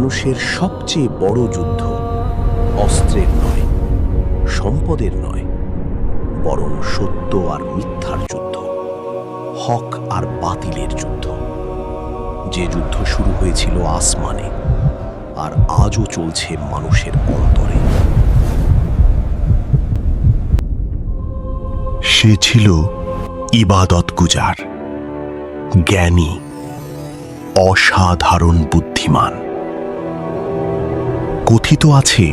মানুষের সবচেয়ে বড় যুদ্ধ অস্ত্রের নয়, সম্পদের নয়, বরং সত্য আর মিথ্যার যুদ্ধ, হক আর বাতিলের যুদ্ধ। যে যুদ্ধ শুরু হয়েছিল আসমানে আর আজও চলছে মানুষের অন্তরে। সে ছিল ইবাদত গুজার, জ্ঞানী, অসাধারণ বুদ্ধিমান। কথিত আছে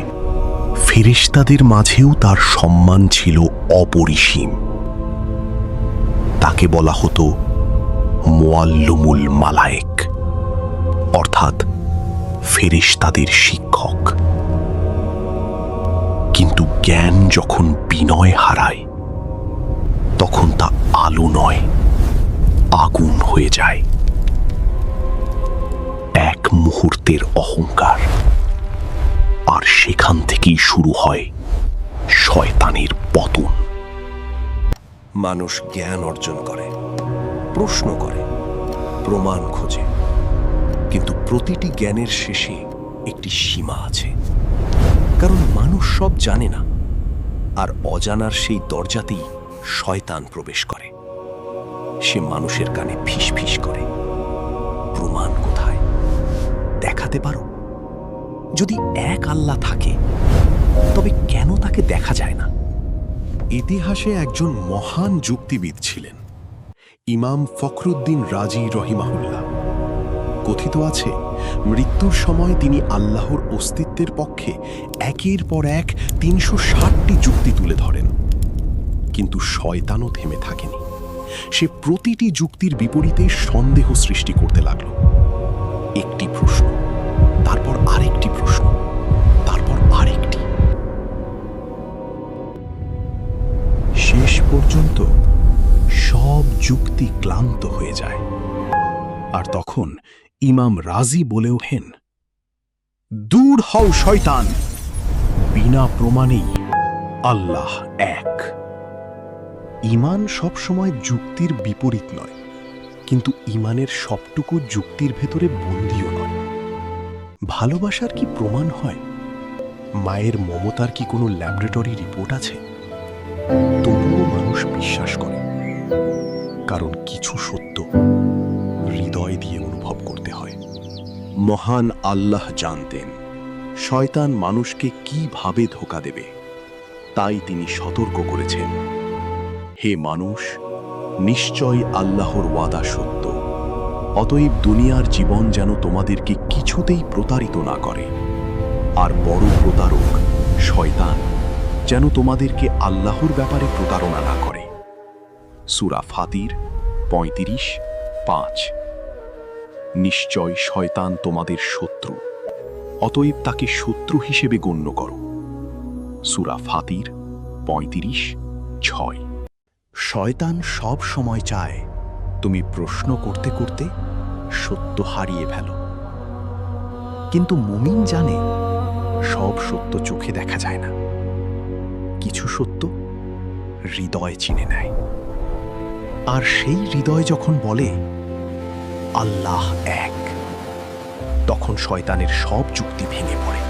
ফেরেশতাদের মাঝেও তার সম্মান ছিল অপরিসীম। তাকে বলা হতো মুআল্লিমুল মালায়েক, অর্থাৎ ফেরেশতাদের শিক্ষক। কিন্তু জ্ঞান যখন বিনয় হারায়, তখন তা আলো নয়, আগুন হয়ে যায়। এক মুহূর্তের অহংকার, আর সেখান থেকেই শুরু হয় শয়তানের পতন। মানুষ জ্ঞান অর্জন করে, প্রশ্ন করে, প্রমাণ খোঁজে, কিন্তু প্রতিটি জ্ঞানের শেষে একটি সীমা আছে। কারণ মানুষ সব জানে না, আর অজানার সেই দরজাতেই শয়তান প্রবেশ করে। সে মানুষের কানে ফিসফিস করে, প্রমাণ কোথায়? দেখাতে পারো? যদি এক আল্লাহ থাকে, তবে কেন তাকে দেখা যায় না? ইতিহাসে একজন মহান যুক্তিবিদ ছিলেন, ইমাম ফখরুদ্দিন রাজি রহিমাহুল্লাহ। কথিত আছে মৃত্যুর সময় তিনি আল্লাহর অস্তিত্বের পক্ষে একের পর এক ৩৬০টি যুক্তি তুলে ধরেন। কিন্তু শয়তানও থেমে থাকেনি। সে প্রতিটি যুক্তির বিপরীতে সন্দেহ সৃষ্টি করতে লাগল। একটি প্রশ্ন, তারপর আরেকটি প্রশ্ন, তারপর আরেকটি। শেষ পর্যন্ত সব যুক্তি ক্লান্ত হয়ে যায়। আর তখন ইমাম রাজি বলে ওঠেন, দূর হও শয়তান, বিনা প্রমাণেই আল্লাহ এক। ঈমান সবসময় যুক্তির বিপরীত নয়, কিন্তু ঈমানের সবটুকু যুক্তির ভেতরে বন্দীও নয়। ভালোবাসার কি প্রমাণ হয়? মায়ের মমতার কি কোনো ল্যাবরেটরি রিপোর্ট আছে? তবুও মানুষ বিশ্বাস করে, কারণ কিছু সত্য হৃদয় দিয়ে অনুভব করতে হয়। মহান আল্লাহ জানতেন শয়তান মানুষকে কিভাবে ধোঁকা দেবে, তাই তিনি সতর্ক করেছেন, হে মানুষ, নিশ্চয় আল্লাহর ওয়াদা সত্য। অতএব দুনিয়ার জীবন যেন তোমাদেরকে কিছুতেই প্রতারিত না করে। আর বড় প্রতারক শয়তান যেন তোমাদেরকে আল্লাহর ব্যাপারে প্রতারণা না করে। সূরা ফাতির ৩৫:৫। নিশ্চয় শয়তান তোমাদের শত্রু, অতএব তাকে শত্রু হিসেবে গণ্য করো। সূরা ফাতির ৩৫:৬। শয়তান সব সময় চায় তুমি প্রশ্ন করতে করতে সত্য হারিয়ে ফেলো। কিন্তু মুমিন জানে সব সত্য চোখে দেখা যায় না, কিছু সত্য হৃদয় চিনে নেয়। আর সেই হৃদয় যখন বলে আল্লাহ এক, তখন শয়তানের সব যুক্তি ভেঙে পড়ে।